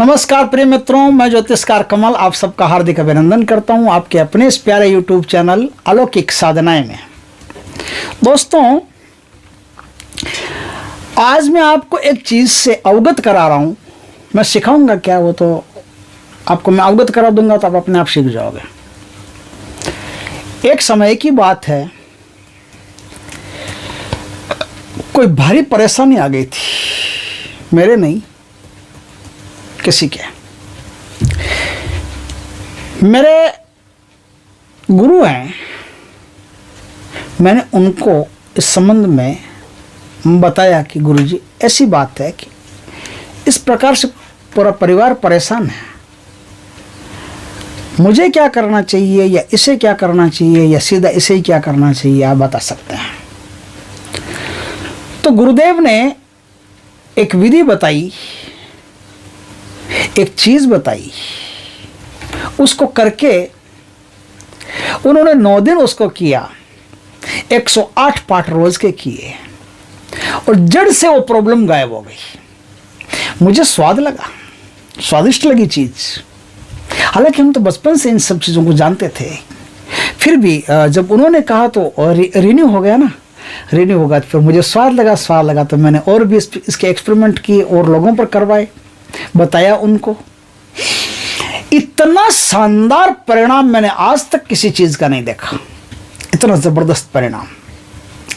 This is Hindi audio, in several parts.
नमस्कार प्रिय मित्रों, मैं ज्योतिषकार कमल आप सबका हार्दिक अभिनंदन करता हूं आपके अपने इस प्यारे यूट्यूब चैनल अलौकिक साधनाएं में। दोस्तों, आज मैं आपको एक चीज़ से अवगत करा रहा हूं। मैं सिखाऊंगा क्या, वो तो आपको मैं अवगत करा दूंगा तो आप अपने आप सीख जाओगे। एक समय की बात है, कोई भारी परेशानी आ गई थी, मेरे नहीं किसी के। मेरे गुरु हैं, मैंने उनको इस संबंध में बताया कि गुरुजी ऐसी बात है कि इस प्रकार से पूरा परिवार परेशान है, मुझे क्या करना चाहिए या इसे क्या करना चाहिए या सीधा इसे ही क्या करना चाहिए, आप बता सकते हैं। तो गुरुदेव ने एक विधि बताई, एक चीज बताई, उसको करके उन्होंने 9 दिन उसको किया, 108 पाठ रोज के किए और जड़ से वो प्रॉब्लम गायब हो गई। मुझे स्वाद लगा, स्वादिष्ट लगी चीज। हालांकि हम तो बचपन से इन सब चीजों को जानते थे, फिर भी जब उन्होंने कहा तो रिन्यू हो गया ना, रिन्यू होगा। तो फिर मुझे स्वाद लगा तो मैंने और भी इसके एक्सपेरिमेंट किए और लोगों पर करवाए, बताया उनको। इतना शानदार परिणाम मैंने आज तक किसी चीज का नहीं देखा, इतना जबरदस्त परिणाम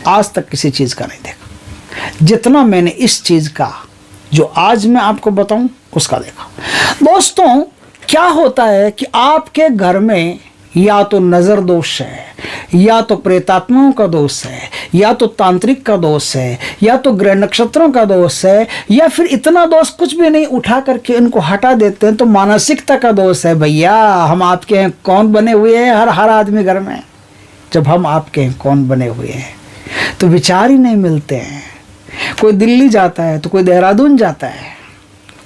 आज तक किसी चीज का नहीं देखा जितना मैंने इस चीज का, जो आज मैं आपको बताऊं, उसका देखा। दोस्तों, क्या होता है कि आपके घर में या तो नजर दोष है, या तो प्रेतात्माओं का दोष है, या तो तांत्रिक का दोष है, या तो ग्रह नक्षत्रों का दोष है, या फिर इतना दोष कुछ भी नहीं, उठा करके इनको हटा देते हैं तो मानसिकता का दोष है। भैया, हम आपके हैं कौन बने हुए हैं, हर आदमी घर में जब हम आपके हैं कौन बने हुए हैं तो विचार ही नहीं मिलते हैं। कोई दिल्ली जाता है तो कोई देहरादून जाता है,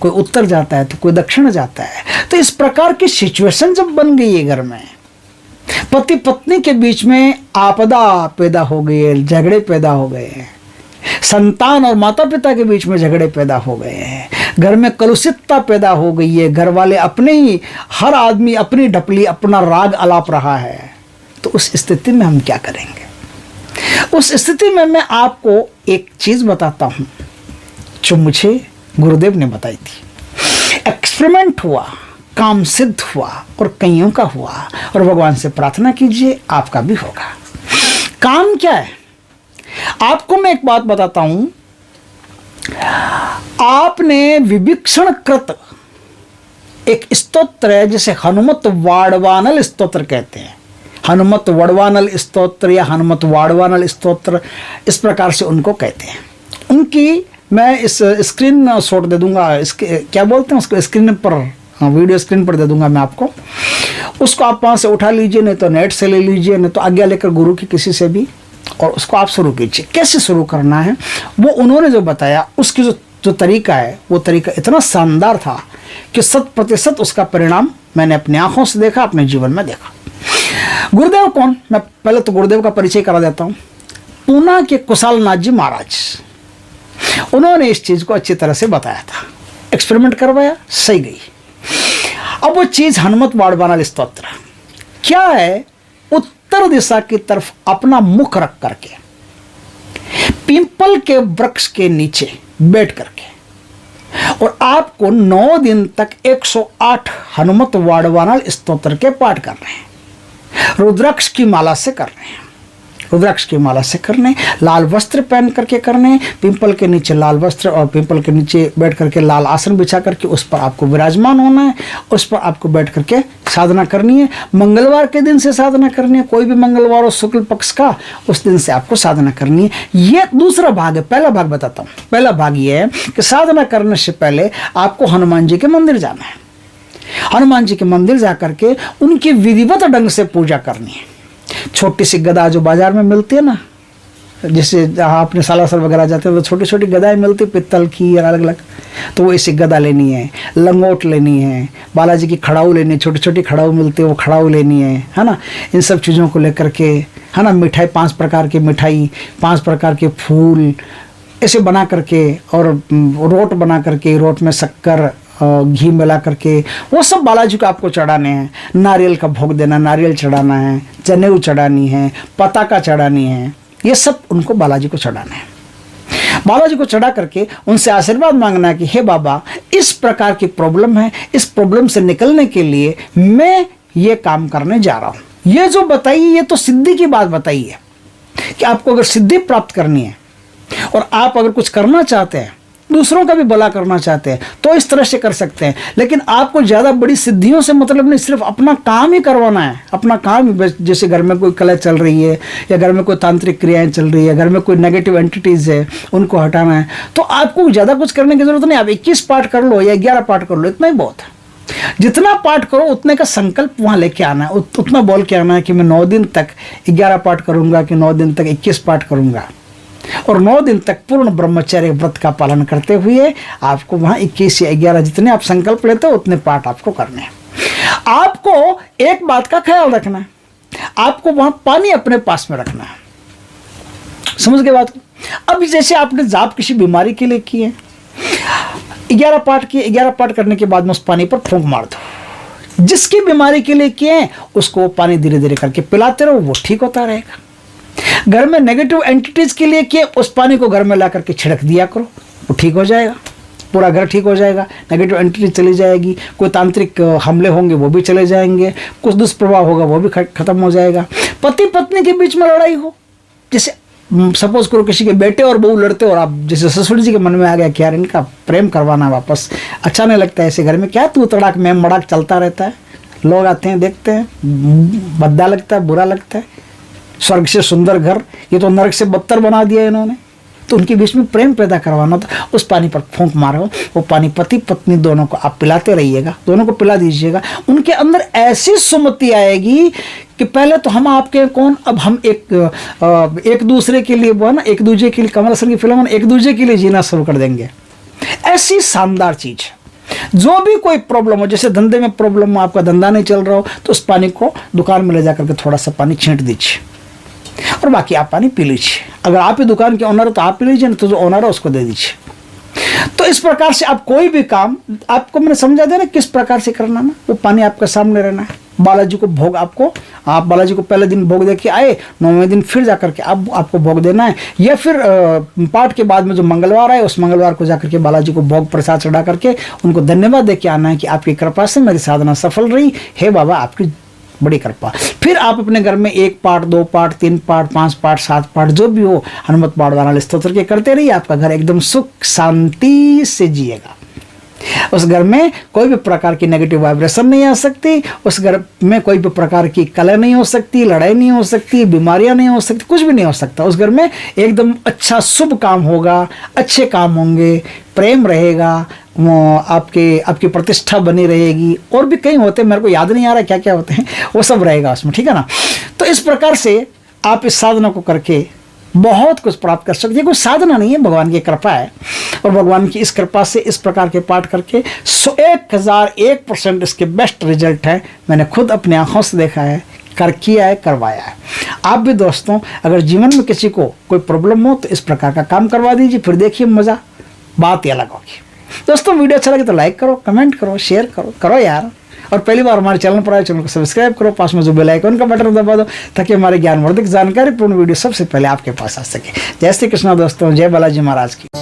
कोई उत्तर जाता है तो कोई दक्षिण जाता है। तो इस प्रकार की सिचुएशन जब बन गई है घर में, पति पत्नी के बीच में आपदा पैदा हो गई है, झगड़े पैदा हो गए हैं, संतान और माता पिता के बीच में झगड़े पैदा हो गए हैं, घर में कलुषितता पैदा हो गई है, घर वाले अपने ही, हर आदमी अपनी ढपली, अपना राग अलाप रहा है, तो उस स्थिति में हम क्या करेंगे? उस स्थिति में मैं आपको एक चीज बताता हूं जो मुझे गुरुदेव ने बताई थी। एक्सपेरिमेंट हुआ, काम सिद्ध हुआ और कईयों का हुआ, और भगवान से प्रार्थना कीजिए आपका भी होगा। काम क्या है आपको मैं एक बात बताता हूं। आपने विभीषण कृत एक स्तोत्र है जिसे हनुमत वाड़वानल स्तोत्र कहते हैं। हनुमत वड़वानल स्तोत्र या हनुमत वाड़वानल स्तोत्र, इस प्रकार से उनको कहते हैं। उनकी मैं इस स्क्रीन शॉट दे दूंगा, इसके क्या बोलते हैं उसको, स्क्रीन पर, वीडियो स्क्रीन पर दे दूंगा मैं आपको। उसको आप वहाँ से उठा लीजिए, नहीं तो नेट से ले लीजिए, नहीं तो आज्ञा लेकर गुरु की किसी से भी, और उसको आप शुरू कीजिए। कैसे शुरू करना है वो उन्होंने जो बताया, उसकी जो तरीका है, वो तरीका इतना शानदार था कि 100% उसका परिणाम मैंने अपनी आंखों से देखा, अपने जीवन में देखा। गुरुदेव कौन, मैं पहले तो गुरुदेव का परिचय करा देता हूँ। पूना के कुशालनाथ जी महाराज, उन्होंने इस चीज को अच्छी तरह से बताया था, एक्सपेरिमेंट करवाया, सही गई। अब वो चीज हनुमत वाड़वानल स्तोत्र क्या है? उत्तर दिशा की तरफ अपना मुख रख करके पीपल के वृक्ष के नीचे बैठ करके, और आपको 9 दिन तक 108 हनुमत वाड़वानल स्तोत्र के पाठ करने हैं। रुद्राक्ष की माला से करने हैं, रुद्राक्ष की माला से करने, लाल वस्त्र पहन करके करने, पिंपल के नीचे लाल वस्त्र और पिंपल के नीचे बैठ करके लाल आसन बिछा करके उस पर आपको विराजमान होना है, उस पर आपको बैठ करके साधना करनी है। मंगलवार के दिन से साधना करनी है, कोई भी मंगलवार हो शुक्ल पक्ष का, उस दिन से आपको साधना करनी है। ये दूसरा भाग है। पहला भाग बताता हूँ। पहला भाग ये है कि साधना करने से पहले आपको हनुमान जी के मंदिर जाना है। हनुमान जी के मंदिर जा करके उनकी विधिवत ढंग से पूजा करनी है। छोटी सी गदा जो बाजार में मिलती है ना, जैसे जहाँ अपने सालासर वगैरह जाते हैं तो छोटी छोटी गदाएं मिलती है पित्तल की या अलग अलग, तो वो ऐसी गदा लेनी है, लंगोट लेनी है, बालाजी की खड़ाऊ लेनी है, छोटी छोटी खड़ाऊ मिलती है वो खड़ाऊ लेनी है ना। इन सब चीज़ों को लेकर के, है ना, मिठाई 5 प्रकार की मिठाई, 5 प्रकार के फूल, ऐसे बना करके, और रोट बना करके, रोट में शक्कर घी मिला करके वो सब बालाजी को आपको चढ़ाने हैं। नारियल का भोग देना, नारियल चढ़ाना है, जनेऊ चढ़ानी है, पताका चढ़ानी है, ये सब उनको बालाजी को चढ़ाना है। बालाजी को चढ़ा करके उनसे आशीर्वाद मांगना है कि हे बाबा, इस प्रकार की प्रॉब्लम है, इस प्रॉब्लम से निकलने के लिए मैं ये काम करने जा रहा हूँ। ये जो बताइए ये तो सिद्धि की बात बताई है कि आपको अगर सिद्धि प्राप्त करनी है और आप अगर कुछ करना चाहते हैं, दूसरों का भी भला करना चाहते हैं, तो इस तरह से कर सकते हैं। लेकिन आपको ज़्यादा बड़ी सिद्धियों से मतलब नहीं, सिर्फ अपना काम ही करवाना है। अपना काम, जैसे घर में कोई कला चल रही है या घर में कोई तांत्रिक क्रियाएं चल रही है, घर में कोई नेगेटिव एंटिटीज़ है, उनको हटाना है, तो आपको ज़्यादा कुछ करने की ज़रूरत नहीं। आप 21 पाठ कर लो या 11 पाठ कर लो, इतना ही बहुत है। जितना पाठ करो उतने का संकल्प वहाँ लेके आना है, उतना बोल के आना है कि मैं 9 दिन तक 11 पाठ करूँगा, कि 9 दिन तक 21 पाठ करूँगा, और 9 दिन तक पूर्ण ब्रह्मचर्य व्रत का पालन करते हुए आपको वहाँ 21 या 11 जितने आप संकल्प लेते हो उतने पाठ आपको करने हैं। आपको एक बात का ख्याल रखना है, आपको वहाँ पानी अपने पास में रखना है। समझ गए बात को? अब जैसे आपने जाप किसी बीमारी के लिए किए, 11 पाठ किए, 11 पाठ करने के बाद में उस पानी पर फूंक मार दो। जिसकी बीमारी के लिए किए उसको पानी धीरे धीरे करके पिलाते रहो, वो ठीक होता रहेगा। घर में नेगेटिव एंटिटीज के लिए किए, उस पानी को घर में ला करके छिड़क दिया करो, वो ठीक हो जाएगा, पूरा घर ठीक हो जाएगा, नेगेटिव एंटिटीज चली जाएगी, कोई तांत्रिक हमले होंगे वो भी चले जाएंगे, कुछ दुष्प्रभाव होगा वो भी खत्म हो जाएगा। पति पत्नी के बीच में लड़ाई हो, जैसे सपोज करो किसी के बेटे और बहू लड़ते हो, और आप जैसे ससुर जी के मन में आ गया कि यार इनका प्रेम करवाना वापस, अच्छा नहीं लगता है ऐसे घर में, क्या तू तड़ाक में मड़ाक चलता रहता है, लोग आते हैं देखते हैं, भद्दा लगता है, बुरा लगता है, स्वर्ग से सुंदर घर ये तो नरक से बदतर बना दिया इन्होंने। तो उनके बीच में प्रेम पैदा करवाना, तो उस पानी पर फूंक मारो, वो पानी पति पत्नी दोनों को आप पिलाते रहिएगा, दोनों को पिला दीजिएगा। उनके अंदर ऐसी सुमति आएगी कि पहले तो हम आपके कौन, अब हम एक दूसरे के लिए, वो ना एक दूसरे के लिए, कमल हसन की फिल्म एक दूसरे के लिए जीना शुरू कर देंगे। ऐसी शानदार चीज़ है। जो भी कोई प्रॉब्लम हो, जैसे धंधे में प्रॉब्लम हो, आपका धंधा नहीं चल रहा हो, तो उस पानी को दुकान में ले जाकर के थोड़ा सा पानी छींट दीजिए और बाकी आप पानी पी लीजिए। अगर आप ही दुकान के ओनर हो तो आप पी लीजिए, तो जो ओनर है उसको दे दीजिए। तो इस प्रकार से आप कोई भी काम, आपको मैंने समझा दिया ना किस प्रकार से करना ना, वो पानी आपके सामने रहना है। बालाजी को भोग आप बालाजी को पहले दिन भोग दे के आए, 9वें दिन फिर जाकर के आपको भोग देना है, या फिर पाठ के बाद में जो मंगलवार आए उस मंगलवार को जाकर के बालाजी को भोग प्रसाद चढ़ा करके उनको धन्यवाद दे के आना है कि आपकी कृपा से मेरी साधना सफल रही, हे बाबा आपकी बड़ी कृपा। फिर आप अपने घर में 1 पाठ, 2 पाठ, 3 पाठ, 5 पाठ, 7 पाठ जो भी हो हनुमत बाणवानल स्तोत्र के करते रहिए। आपका घर एकदम सुख शांति से जिएगा। उस घर में कोई भी प्रकार की नेगेटिव वाइब्रेशन नहीं आ सकती, उस घर में कोई भी प्रकार की कलह नहीं हो सकती, लड़ाई नहीं हो सकती, बीमारियां नहीं हो सकती, कुछ भी नहीं हो सकता। उस घर में एकदम अच्छा शुभ काम होगा, अच्छे काम होंगे, प्रेम रहेगा, आपकी प्रतिष्ठा बनी रहेगी, और भी कई होते हैं, मेरे को याद नहीं आ रहा क्या क्या होते हैं, वो सब रहेगा उसमें, ठीक है ना। तो इस प्रकार से आप इस साधना को करके बहुत कुछ प्राप्त कर सकते हैं। कोई साधना नहीं है, भगवान की कृपा है, और भगवान की इस कृपा से इस प्रकार के पाठ करके 1001% इसके बेस्ट रिजल्ट है। मैंने खुद अपनी आंखों से देखा है, किया है, करवाया है। आप भी दोस्तों अगर जीवन में किसी को कोई प्रॉब्लम हो तो इस प्रकार का काम करवा दीजिए, फिर देखिए मज़ा, बात ही अलग होगी। दोस्तों वीडियो अच्छा लगे तो लाइक करो, कमेंट करो, शेयर करो यार। और पहली बार हमारे चैनल पर आए, चैनल को सब्सक्राइब करो, पास में जो बेल आइकन का बटन दबा दो ताकि हमारे ज्ञानवर्धक जानकारीपूर्ण वीडियो सबसे पहले आपके पास आ सके। जय श्री कृष्णा दोस्तों, जय बालाजी महाराज की।